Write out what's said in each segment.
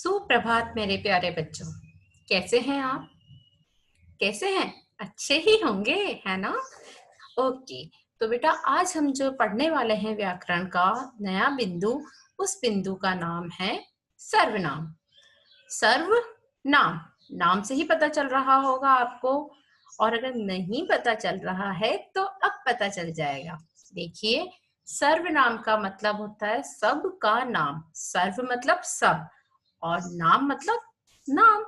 सुप्रभात मेरे प्यारे बच्चों। कैसे हैं आप? कैसे हैं? अच्छे ही होंगे, है ना? ओके। तो बेटा आज हम जो पढ़ने वाले हैं व्याकरण का नया बिंदु, उस बिंदु का नाम है सर्वनाम। सर्वनाम, नाम से ही पता चल रहा होगा आपको, और अगर नहीं पता चल रहा है तो अब पता चल जाएगा। देखिए, सर्वनाम का मतलब होता है सब का नाम। सर्व मतलब सब, और नाम मतलब नाम।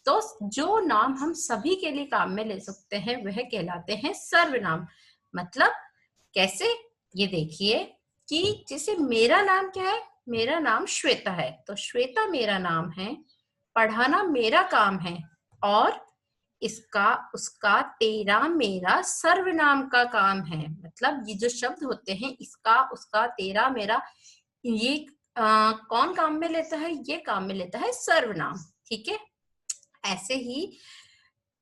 तो जो नाम हम सभी के लिए काम में ले सकते हैं वह कहलाते हैं सर्वनाम। मतलब कैसे, ये देखिए कि जैसे मेरा नाम क्या है, मेरा नाम श्वेता है, तो श्वेता मेरा नाम है, पढ़ाना मेरा काम है, और इसका उसका तेरा मेरा सर्वनाम का काम है। मतलब ये जो शब्द होते हैं, इसका उसका तेरा मेरा, ये कौन काम में लेता है? ये काम में लेता है सर्वनाम। ठीक है, ऐसे ही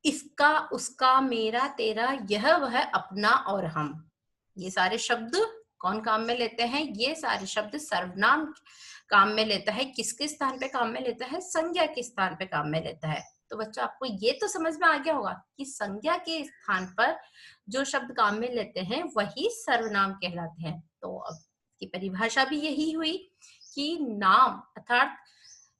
इसका उसका मेरा तेरा यह वह अपना और हम, ये सारे शब्द कौन काम में लेते हैं? ये सारे शब्द सर्वनाम काम में लेता है। किसके स्थान पे काम में लेता है? संज्ञा के स्थान पे काम में लेता है। तो बच्चों आपको ये तो समझ में आ गया होगा कि संज्ञा के स्थान पर जो शब्द काम में लेते हैं वही सर्वनाम कहलाते हैं। तो अब की परिभाषा भी यही हुई कि नाम अर्थात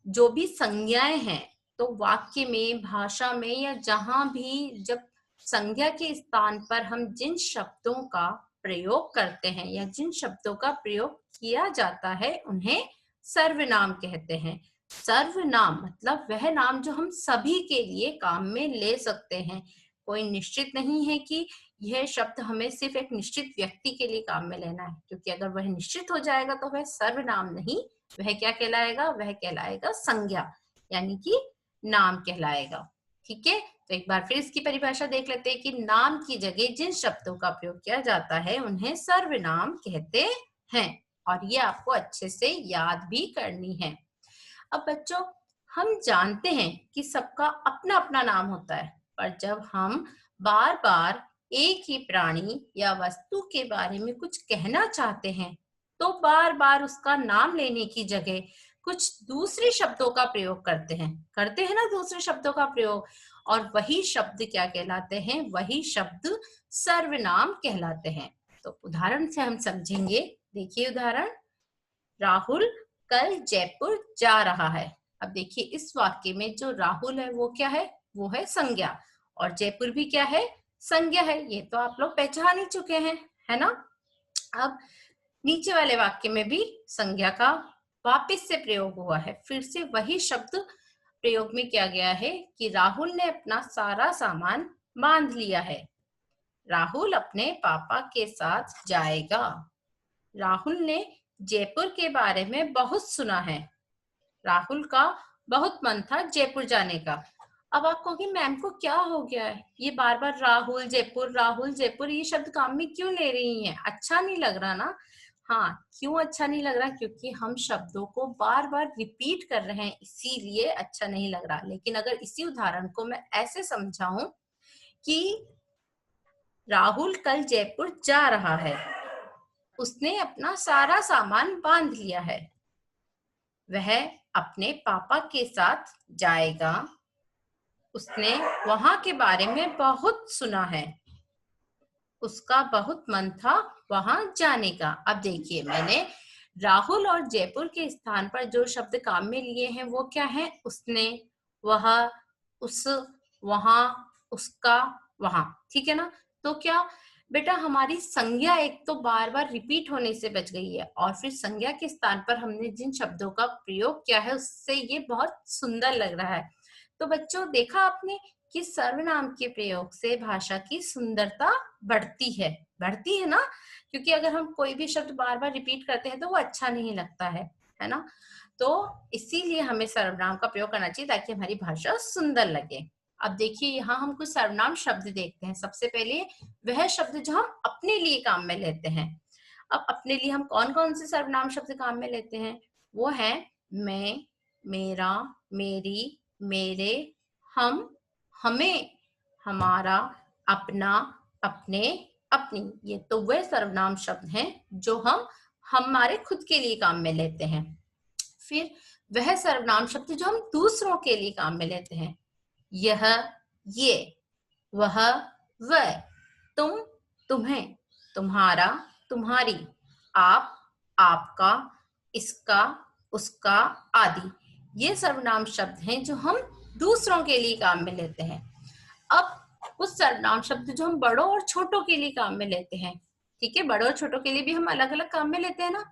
जो भी संज्ञाएं हैं, तो वाक्य में, भाषा में, या जहां भी जब संज्ञा के स्थान पर हम जिन शब्दों का प्रयोग करते हैं या जिन शब्दों का प्रयोग किया जाता है उन्हें सर्वनाम कहते हैं। सर्वनाम मतलब वह नाम जो हम सभी के लिए काम में ले सकते हैं। कोई निश्चित नहीं है कि यह शब्द हमें सिर्फ एक निश्चित व्यक्ति के लिए काम में लेना है, क्योंकि अगर वह निश्चित हो जाएगा तो वह सर्वनाम नहीं, वह क्या कहलाएगा? वह कहलाएगा संज्ञा, यानी कि नाम कहलाएगा। ठीक है, तो एक बार फिर इसकी परिभाषा देख लेते हैं कि नाम की जगह जिन शब्दों का प्रयोग किया जाता है उन्हें सर्वनाम कहते हैं, और ये आपको अच्छे से याद भी करनी है। अब बच्चों, हम जानते हैं कि सबका अपना अपना नाम होता है, पर जब हम बार बार एक ही प्राणी या वस्तु के बारे में कुछ कहना चाहते हैं तो बार बार उसका नाम लेने की जगह कुछ दूसरे शब्दों का प्रयोग करते हैं ना, दूसरे शब्दों का प्रयोग, और वही शब्द क्या कहलाते हैं? वही शब्द सर्वनाम कहलाते हैं। तो उदाहरण से हम समझेंगे। देखिए उदाहरण, राहुल कल जयपुर जा रहा है। अब देखिए इस वाक्य में जो राहुल है वो क्या है? वो है संज्ञा, और जयपुर भी क्या है? संज्ञा है। ये तो आप लोग पहचान ही चुके हैं, है ना? अब नीचे वाले वाक्य में भी संज्ञा का वापस से प्रयोग हुआ है। फिर से वही शब्द प्रयोग में किया गया है कि राहुल ने अपना सारा सामान बांध लिया है। राहुल अपने पापा के साथ जाएगा। राहुल ने जयपुर के बारे में बहुत सुना है। राहुल का बहुत मन था जयपुर जाने का। अब आप कहोगे मैम को क्या हो गया है, ये बार बार राहुल जयपुर ये शब्द काम में क्यों ले रही हैं? अच्छा नहीं लग रहा ना? हाँ, क्यों अच्छा नहीं लग रहा? क्योंकि हम शब्दों को बार बार रिपीट कर रहे हैं, इसीलिए अच्छा नहीं लग रहा। लेकिन अगर इसी उदाहरण को मैं ऐसे समझाऊं कि राहुल कल जयपुर जा रहा है, उसने अपना सारा सामान बांध लिया है, वह अपने पापा के साथ जाएगा, उसने वहां के बारे में बहुत सुना है, उसका बहुत मन था वहां जाने का। अब देखिए, मैंने राहुल और जयपुर के स्थान पर जो शब्द काम में लिए हैं वो क्या है? उसने, वह, उस, वहां, उसका, वहां। ठीक है ना? तो क्या बेटा, हमारी संज्ञा एक तो बार बार रिपीट होने से बच गई है, और फिर संज्ञा के स्थान पर हमने जिन शब्दों का प्रयोग किया है उससे ये बहुत सुंदर लग रहा है। तो बच्चों, देखा आपने कि सर्वनाम के प्रयोग से भाषा की सुंदरता बढ़ती है ना? क्योंकि अगर हम कोई भी शब्द बार बार रिपीट करते हैं तो वो अच्छा नहीं लगता है ना? तो इसीलिए हमें सर्वनाम का प्रयोग करना चाहिए ताकि हमारी भाषा सुंदर लगे। अब देखिए, यहाँ हम कुछ सर्वनाम शब्द देखते हैं। सबसे पहले वह शब्द जो हम अपने लिए काम में लेते हैं। अब अपने लिए हम कौन कौन से सर्वनाम शब्द काम में लेते हैं? वो है मैं, मेरा, मेरी, मेरे, हम, हमें, हमारा, अपना, अपने, अपनी। ये तो वह सर्वनाम शब्द हैं जो हम हमारे खुद के लिए काम में लेते हैं। फिर वह सर्वनाम शब्द जो हम दूसरों के लिए काम में लेते हैं। यह, ये, वह, वह, तुम, तुम्हें, तुम्हारा, तुम्हारी, आप, आपका, इसका, उसका आदि ये सर्वनाम शब्द हैं जो हम दूसरों के लिए काम में लेते हैं। अब कुछ सर्वनाम शब्द जो हम बड़ों और छोटों के लिए काम में लेते हैं, ठीक है, बड़ों और छोटों के लिए भी हम अलग अलग काम में लेते हैं ना,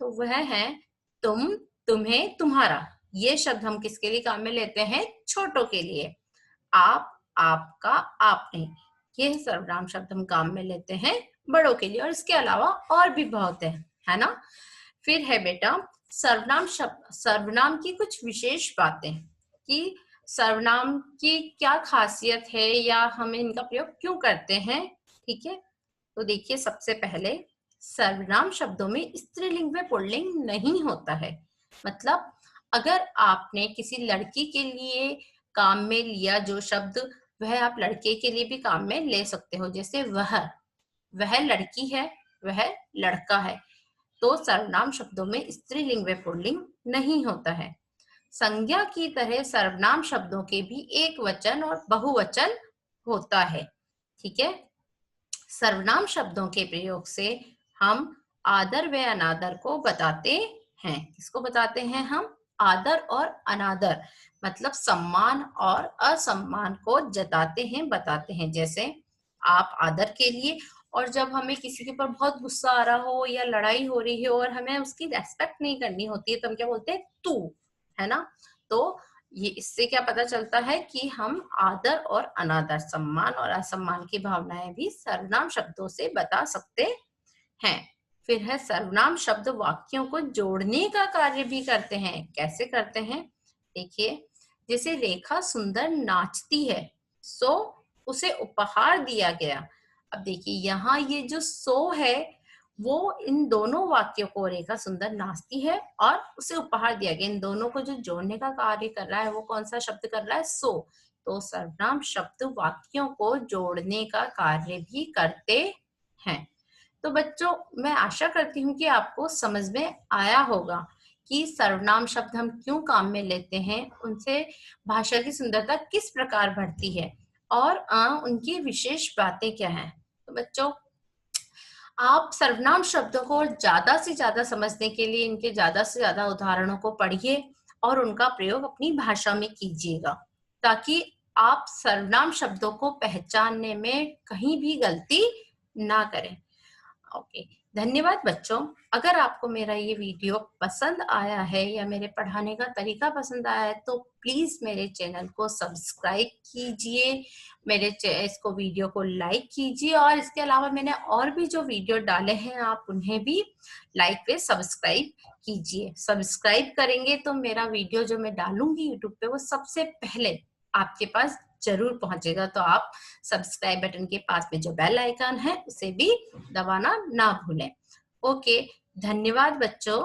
तो वह है तुम, तुम्हें, तुम्हारा। ये शब्द हम किसके लिए काम में लेते हैं? छोटों के लिए। आप, आपका, आपने, ये सर्वनाम शब्द हम काम में लेते हैं बड़ों के लिए, और इसके अलावा और भी बहुत है ना। फिर है बेटा सर्वनाम शब्द, सर्वनाम की कुछ विशेष बातें कि सर्वनाम की क्या खासियत है या हमें इनका प्रयोग क्यों करते हैं, ठीक है। तो देखिए, सबसे पहले सर्वनाम शब्दों में स्त्रीलिंग व पुल्लिंग नहीं होता है। मतलब अगर आपने किसी लड़की के लिए काम में लिया जो शब्द, वह आप लड़के के लिए भी काम में ले सकते हो। जैसे वह लड़की है, वह लड़का है, तो सर्वनाम शब्दों में स्त्रीलिंग व पुल्लिंग नहीं होता है। संज्ञा की तरह सर्वनाम शब्दों के भी एक वचन और बहुवचन होता है, ठीक है। सर्वनाम शब्दों के प्रयोग से हम आदर व अनादर को बताते हैं। किसको बताते हैं हम? आदर और अनादर, मतलब सम्मान और असम्मान को जताते हैं, बताते हैं। जैसे आप आदर के लिए, और जब हमें किसी के ऊपर बहुत गुस्सा आ रहा हो या लड़ाई हो रही है और हमें उसकी रेस्पेक्ट नहीं करनी होती है, तो हम क्या बोलते हैं? तू, है ना। तो ये इससे क्या पता चलता है कि हम आदर और अनादर, सम्मान और असम्मान की भावनाएं भी सर्वनाम शब्दों से बता सकते हैं। फिर है सर्वनाम शब्द वाक्यों को जोड़ने का कार्य भी करते हैं। कैसे करते हैं? देखिए, जैसे रेखा सुंदर नाचती है, सो उसे उपहार दिया गया। अब देखिए, यहाँ ये जो सो है वो इन दोनों वाक्यों को, रेखा सुंदर नाचती है और उसे उपहार दिया गया, इन दोनों को जो जोड़ने का कार्य कर रहा है वो कौन सा शब्द कर रहा है? सो। तो सर्वनाम शब्द वाक्यों को जोड़ने का कार्य भी करते हैं। तो बच्चों, मैं आशा करती हूँ कि आपको समझ में आया होगा कि सर्वनाम शब्द हम क्यों काम में लेते हैं, उनसे भाषा की सुंदरता किस प्रकार बढ़ती है, और उनकी विशेष बातें क्या हैं। तो बच्चों, आप सर्वनाम शब्दों को ज्यादा से ज्यादा समझने के लिए इनके ज्यादा से ज्यादा उदाहरणों को पढ़िए और उनका प्रयोग अपनी भाषा में कीजिएगा, ताकि आप सर्वनाम शब्दों को पहचानने में कहीं भी गलती ना करें। ओके, धन्यवाद बच्चों। अगर आपको मेरा ये वीडियो पसंद आया है या मेरे पढ़ाने का तरीका पसंद आया है, तो प्लीज मेरे चैनल को सब्सक्राइब कीजिए, इसको वीडियो को लाइक कीजिए, और इसके अलावा मैंने और भी जो वीडियो डाले हैं आप उन्हें भी लाइक पे सब्सक्राइब कीजिए। सब्सक्राइब करेंगे तो मेरा वीडियो जो मैं डालूंगी यूट्यूब पे वो सबसे पहले आपके पास जरूर पहुंचेगा। तो आप सब्सक्राइब बटन के पास में जो बेल आइकन है उसे भी दबाना ना भूलें। ओके, धन्यवाद बच्चों।